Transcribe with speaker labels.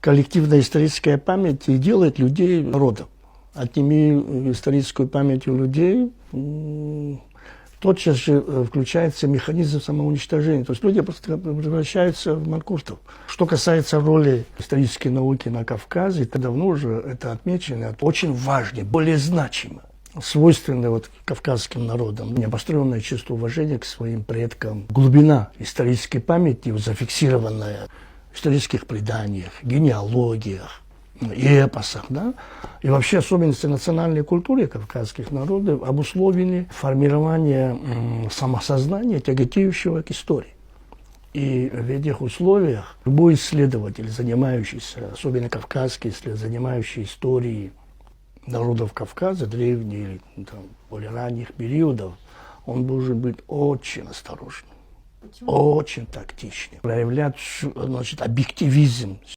Speaker 1: коллективная историческая память и делает людей народом. Отними историческую память у людей, тотчас же включается механизм самоуничтожения. То есть люди просто превращаются в манкуртов. Что касается роли исторической науки на Кавказе, то давно уже это отмечено, очень важно, более значимо. Свойственное вот кавказским народам необостренное чувство уважения к своим предкам, глубина исторической памяти, зафиксированная в исторических преданиях, генеалогиях, эпосах, да? И вообще особенности национальной культуры кавказских народов обусловили формирование самосознания, тяготеющего к истории. И в этих условиях любой исследователь, занимающийся, особенно кавказский исследователь, занимающий историей народов Кавказа, древних или там, более ранних периодов, он должен быть очень осторожным, очень тактичным, проявлять, значит, объективизм.